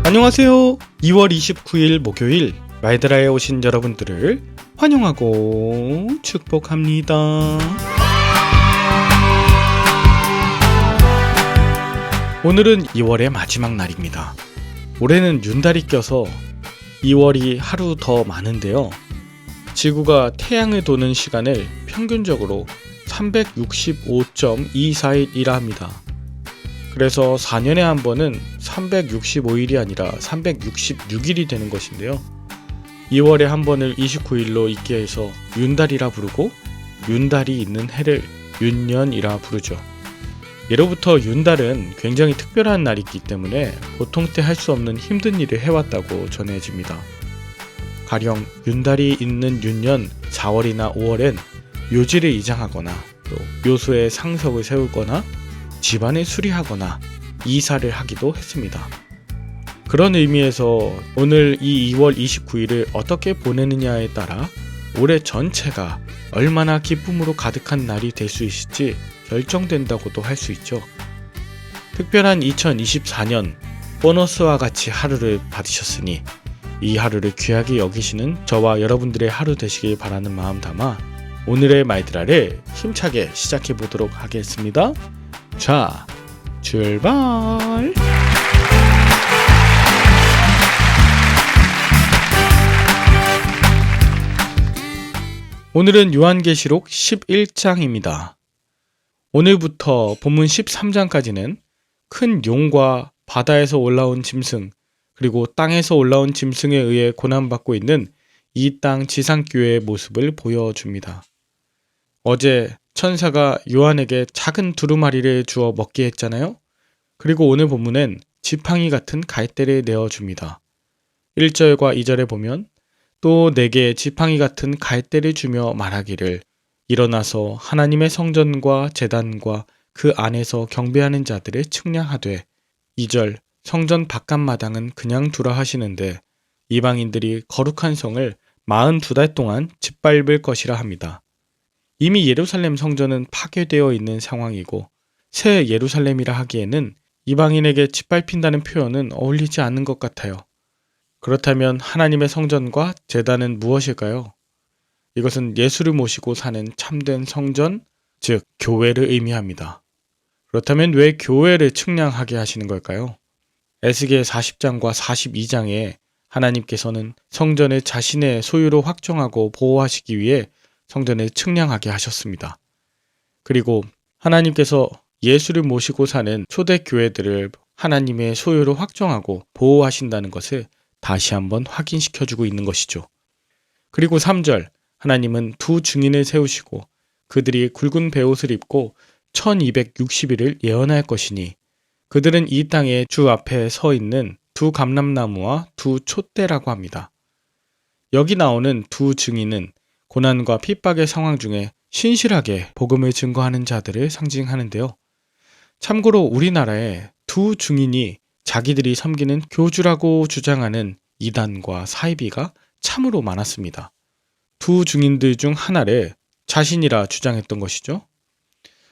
안녕하세요. 2월 29일 목요일 말드라에 오신 여러분들을 환영하고 축복합니다. 오늘은 2월의 마지막 날입니다. 올해는 윤달이 껴서 2월이 하루 더 많은데요. 지구가 태양을 도는 시간을 평균적으로 365.241이라 합니다. 그래서 4년에 한 번은 365일이 아니라 366일이 되는 것인데요. 2월에 한 번을 29일로 있게 해서 윤달이라 부르고 윤달이 있는 해를 윤년이라 부르죠. 예로부터 윤달은 굉장히 특별한 날이기 때문에 보통 때 할 수 없는 힘든 일을 해왔다고 전해집니다. 가령 윤달이 있는 윤년 4월이나 5월엔 묘지를 이장하거나 또 묘소에 상석을 세우거나 집안을 수리하거나 이사를 하기도 했습니다. 그런 의미에서 오늘 이 2월 29일을 어떻게 보내느냐에 따라 올해 전체가 얼마나 기쁨으로 가득한 날이 될 수 있을지 결정된다고도 할 수 있죠. 특별한 2024년 보너스와 같이 하루를 받으셨으니 이 하루를 귀하게 여기시는 저와 여러분들의 하루 되시길 바라는 마음 담아 오늘의 말드라를 힘차게 시작해 보도록 하겠습니다. 자, 출발! 오늘은 요한계시록 11장입니다. 오늘부터 본문 13장까지는 큰 용과 바다에서 올라온 짐승, 그리고 땅에서 올라온 짐승에 의해 고난받고 있는 이 땅 지상교회의 모습을 보여줍니다. 어제 천사가 요한에게 작은 두루마리를 주어 먹게 했잖아요. 그리고 오늘 본문엔 지팡이 같은 갈대를 내어줍니다. 1절과 2절에 보면 또 내게 지팡이 같은 갈대를 주며 말하기를 일어나서 하나님의 성전과 제단과 그 안에서 경배하는 자들을 측량하되 2절 성전 바깥마당은 그냥 두라 하시는데 이방인들이 거룩한 성을 42달 동안 짓밟을 것이라 합니다. 이미 예루살렘 성전은 파괴되어 있는 상황이고 새 예루살렘이라 하기에는 이방인에게 짓밟힌다는 표현은 어울리지 않는 것 같아요. 그렇다면 하나님의 성전과 제단은 무엇일까요? 이것은 예수를 모시고 사는 참된 성전, 즉 교회를 의미합니다. 그렇다면 왜 교회를 측량하게 하시는 걸까요? 에스겔 40장과 42장에 하나님께서는 성전을 자신의 소유로 확정하고 보호하시기 위해 성전을 측량하게 하셨습니다. 그리고 하나님께서 예수를 모시고 사는 초대교회들을 하나님의 소유로 확정하고 보호하신다는 것을 다시 한번 확인시켜주고 있는 것이죠. 그리고 3절, 하나님은 두 증인을 세우시고 그들이 굵은 베옷을 입고 1260일을 예언할 것이니 그들은 이 땅에 주 앞에 서 있는 두 감람나무와 두 촛대라고 합니다. 여기 나오는 두 증인은 고난과 핍박의 상황 중에 신실하게 복음을 증거하는 자들을 상징하는데요. 참고로 우리나라에 두 증인이 자기들이 섬기는 교주라고 주장하는 이단과 사이비가 참으로 많았습니다. 두 증인들 중 하나를 자신이라 주장했던 것이죠.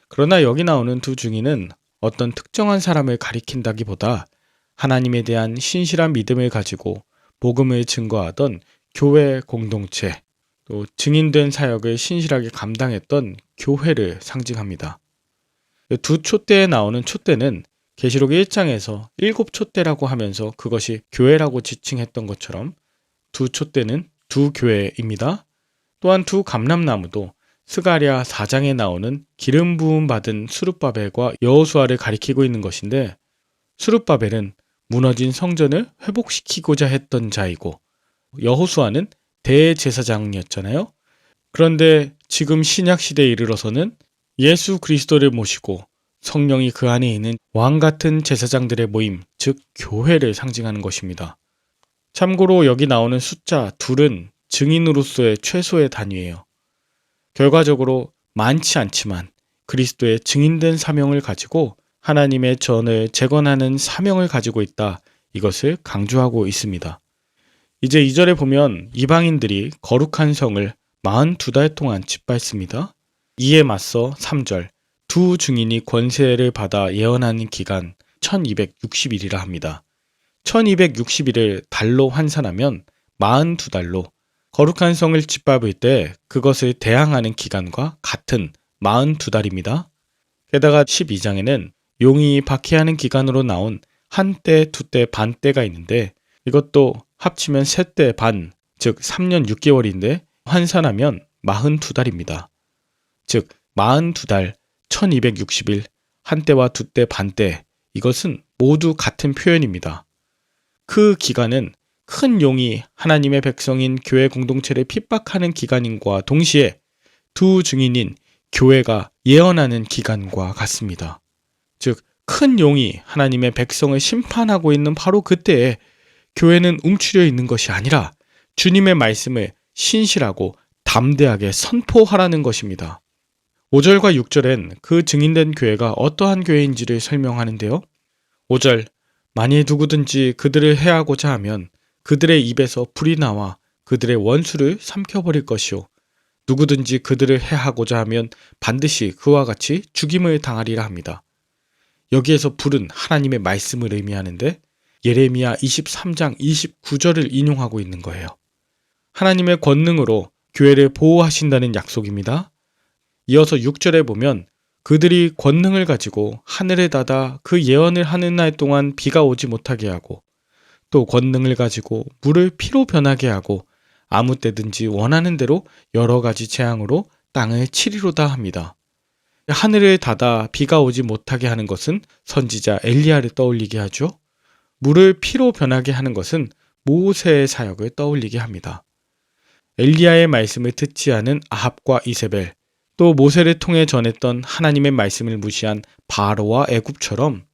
그러나 여기 나오는 두 증인은 어떤 특정한 사람을 가리킨다기보다 하나님에 대한 신실한 믿음을 가지고 복음을 증거하던 교회 공동체, 또 증인된 사역을 신실하게 감당했던 교회를 상징합니다. 두 촛대에 나오는 촛대는 계시록 1장에서 7촛대라고 하면서 그것이 교회라고 지칭했던 것처럼 두 촛대는 두 교회입니다. 또한 두 감람나무도 스가랴 4장에 나오는 기름 부음 받은 스룹바벨과 여호수아를 가리키고 있는 것인데 스룹바벨은 무너진 성전을 회복시키고자 했던 자이고 여호수아는 대제사장이었잖아요. 그런데 지금 신약시대에 이르러서는 예수 그리스도를 모시고 성령이 그 안에 있는 왕같은 제사장들의 모임, 즉 교회를 상징하는 것입니다. 참고로 여기 나오는 숫자 둘은 증인으로서의 최소의 단위예요. 결과적으로 많지 않지만 그리스도의 증인된 사명을 가지고 하나님의 전을 재건하는 사명을 가지고 있다. 이것을 강조하고 있습니다. 이제 2절에 보면 이방인들이 거룩한 성을 42달 동안 짓밟습니다. 이에 맞서 3절 두 증인이 권세를 받아 예언하는 기간 1260일이라 합니다. 1260일을 달로 환산하면 42달로, 거룩한 성을 짓밟을 때 그것을 대항하는 기간과 같은 42달입니다. 게다가 12장에는 용이 박해하는 기간으로 나온 한 때, 두 때, 반 때가 있는데 이것도 합치면 세 때 반, 즉 3년 6개월인데 환산하면 42달입니다. 즉 42달, 1260일, 한 때와 두 때, 반 때, 이것은 모두 같은 표현입니다. 그 기간은 큰 용이 하나님의 백성인 교회 공동체를 핍박하는 기간인과 동시에 두 증인인 교회가 예언하는 기간과 같습니다. 즉, 큰 용이 하나님의 백성을 심판하고 있는 바로 그때에 교회는 움츠려 있는 것이 아니라 주님의 말씀을 신실하고 담대하게 선포하라는 것입니다. 5절과 6절엔 그 증인된 교회가 어떠한 교회인지를 설명하는데요. 5절, 만일 누구든지 그들을 해하고자 하면 그들의 입에서 불이 나와 그들의 원수를 삼켜버릴 것이요. 누구든지 그들을 해하고자 하면 반드시 그와 같이 죽임을 당하리라 합니다. 여기에서 불은 하나님의 말씀을 의미하는데 예레미야 23장 29절을 인용하고 있는 거예요. 하나님의 권능으로 교회를 보호하신다는 약속입니다. 이어서 6절에 보면 그들이 권능을 가지고 하늘을 닫아 그 예언을 하는 날 동안 비가 오지 못하게 하고 또 권능을 가지고 물을 피로 변하게 하고 아무 때든지 원하는 대로 여러 가지 재앙으로 땅을 치리로다 합니다. 하늘을 닫아 비가 오지 못하게 하는 것은 선지자 엘리야를 떠올리게 하죠. 물을 피로 변하게 하는 것은 모세의 사역을 떠올리게 합니다. 엘리야의 말씀을 듣지 않은 아합과 이세벨, 또 모세를 통해 전했던 하나님의 말씀을 무시한 바로와 애굽처럼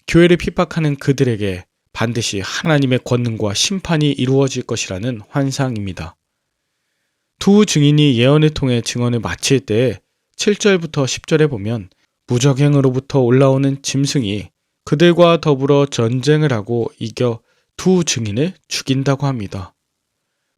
교회를 핍박하는 그들에게 반드시 하나님의 권능과 심판이 이루어질 것이라는 환상입니다. 두 증인이 예언을 통해 증언을 마칠 때 7절부터 10절에 보면 무적행으로부터 올라오는 짐승이 그들과 더불어 전쟁을 하고 이겨 두 증인을 죽인다고 합니다.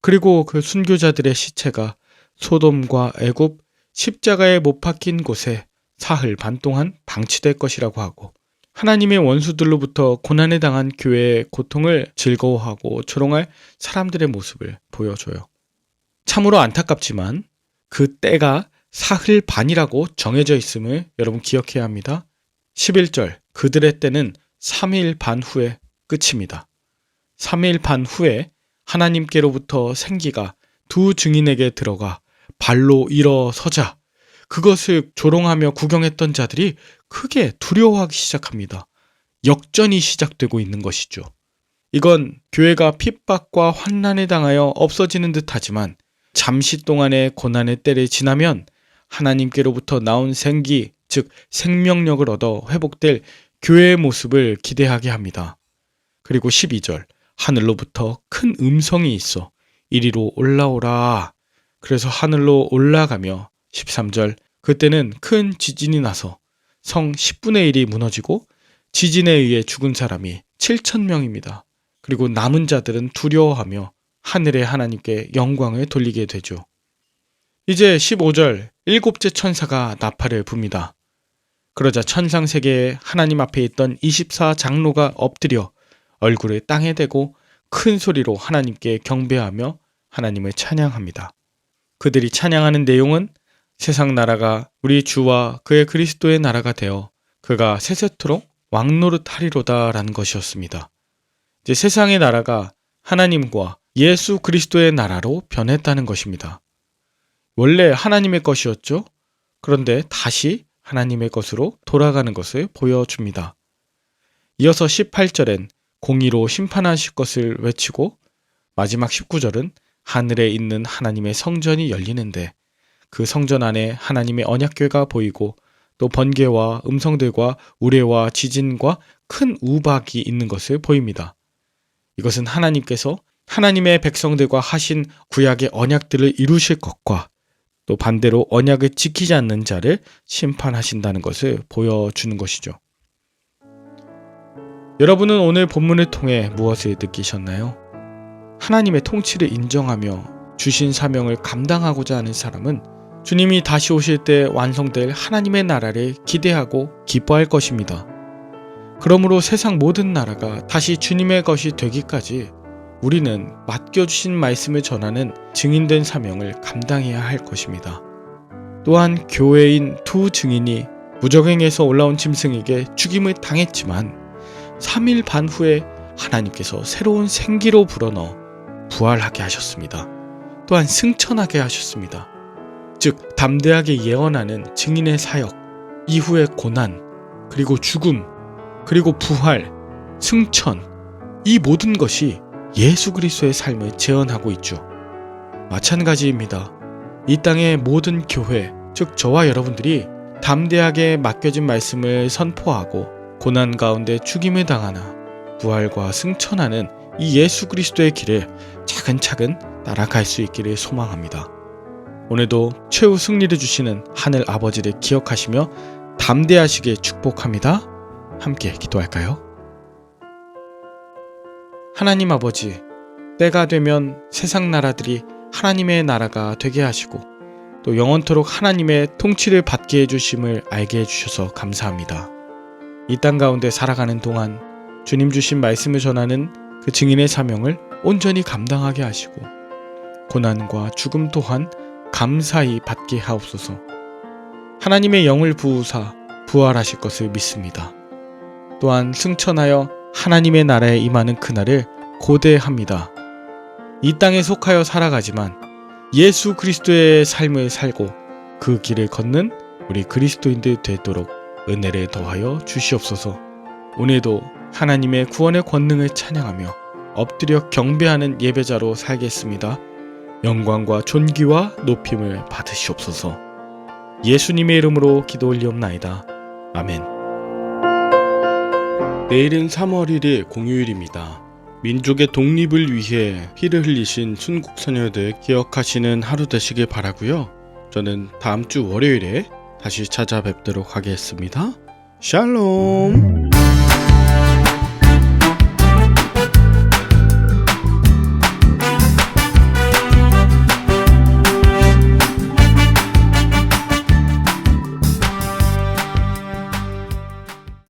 그리고 그 순교자들의 시체가 소돔과 애굽 십자가에 못 박힌 곳에 사흘 반 동안 방치될 것이라고 하고 하나님의 원수들로부터 고난에 당한 교회의 고통을 즐거워하고 조롱할 사람들의 모습을 보여줘요. 참으로 안타깝지만 그 때가 사흘 반이라고 정해져 있음을 여러분 기억해야 합니다. 11절, 그들의 때는 3일 반 후에 끝입니다. 3일 반 후에 하나님께로부터 생기가 두 증인에게 들어가 발로 일어서자 그것을 조롱하며 구경했던 자들이 크게 두려워하기 시작합니다. 역전이 시작되고 있는 것이죠. 이건 교회가 핍박과 환난에 당하여 없어지는 듯하지만 잠시 동안의 고난의 때를 지나면 하나님께로부터 나온 생기, 즉 생명력을 얻어 회복될 교회의 모습을 기대하게 합니다. 그리고 12절, 하늘로부터 큰 음성이 있어 이리로 올라오라. 그래서 하늘로 올라가며 13절, 그때는 큰 지진이 나서 성 10분의 1이 무너지고 지진에 의해 죽은 사람이 7,000명입니다. 그리고 남은 자들은 두려워하며 하늘의 하나님께 영광을 돌리게 되죠. 이제 15절, 일곱째 천사가 나팔을 붑니다. 그러자 천상 세계에 하나님 앞에 있던 24장로가 엎드려 얼굴을 땅에 대고 큰 소리로 하나님께 경배하며 하나님을 찬양합니다. 그들이 찬양하는 내용은 세상 나라가 우리 주와 그의 그리스도의 나라가 되어 그가 세세토록 왕노릇하리로다 라는 것이었습니다. 이제 세상의 나라가 하나님과 예수 그리스도의 나라로 변했다는 것입니다. 원래 하나님의 것이었죠. 그런데 다시 하나님의 것으로 돌아가는 것을 보여줍니다. 이어서 18절엔 공의로 심판하실 것을 외치고 마지막 19절은 하늘에 있는 하나님의 성전이 열리는데 그 성전 안에 하나님의 언약궤가 보이고 또 번개와 음성들과 우레와 지진과 큰 우박이 있는 것을 보입니다. 이것은 하나님께서 하나님의 백성들과 하신 구약의 언약들을 이루실 것과 또 반대로 언약을 지키지 않는 자를 심판하신다는 것을 보여주는 것이죠. 여러분은 오늘 본문을 통해 무엇을 느끼셨나요? 하나님의 통치를 인정하며 주신 사명을 감당하고자 하는 사람은 주님이 다시 오실 때 완성될 하나님의 나라를 기대하고 기뻐할 것입니다. 그러므로 세상 모든 나라가 다시 주님의 것이 되기까지 우리는 맡겨주신 말씀을 전하는 증인된 사명을 감당해야 할 것입니다. 또한 교회인 두 증인이 무적행에서 올라온 짐승에게 죽임을 당했지만 3일 반 후에 하나님께서 새로운 생기로 불어넣어 부활하게 하셨습니다. 또한 승천하게 하셨습니다. 즉 담대하게 예언하는 증인의 사역, 이후의 고난, 그리고 죽음, 그리고 부활, 승천, 이 모든 것이 예수 그리스도의 삶을 재현하고 있죠. 마찬가지입니다. 이 땅의 모든 교회, 즉 저와 여러분들이 담대하게 맡겨진 말씀을 선포하고 고난 가운데 죽임을 당하나 부활과 승천하는 이 예수 그리스도의 길을 차근차근 따라갈 수 있기를 소망합니다. 오늘도 최후 승리를 주시는 하늘 아버지를 기억하시며 담대하시게 축복합니다. 함께 기도할까요? 하나님 아버지, 때가 되면 세상 나라들이 하나님의 나라가 되게 하시고 또 영원토록 하나님의 통치를 받게 해주심을 알게 해주셔서 감사합니다. 이 땅 가운데 살아가는 동안 주님 주신 말씀을 전하는 그 증인의 사명을 온전히 감당하게 하시고 고난과 죽음 또한 감사히 받게 하옵소서. 하나님의 영을 부으사 부활하실 것을 믿습니다. 또한 승천하여 하나님의 나라에 임하는 그날을 고대합니다. 이 땅에 속하여 살아가지만 예수 그리스도의 삶을 살고 그 길을 걷는 우리 그리스도인들 되도록 은혜를 더하여 주시옵소서. 오늘도 하나님의 구원의 권능을 찬양하며 엎드려 경배하는 예배자로 살겠습니다. 영광과 존귀와 높임을 받으시옵소서. 예수님의 이름으로 기도 올리옵나이다. 아멘. 내일은 3월 1일 공휴일입니다. 민족의 독립을 위해 피를 흘리신 순국 선열들 기억하시는 하루 되시길 바라고요. 저는 다음 주 월요일에 다시 찾아뵙도록 하겠습니다. 샬롬.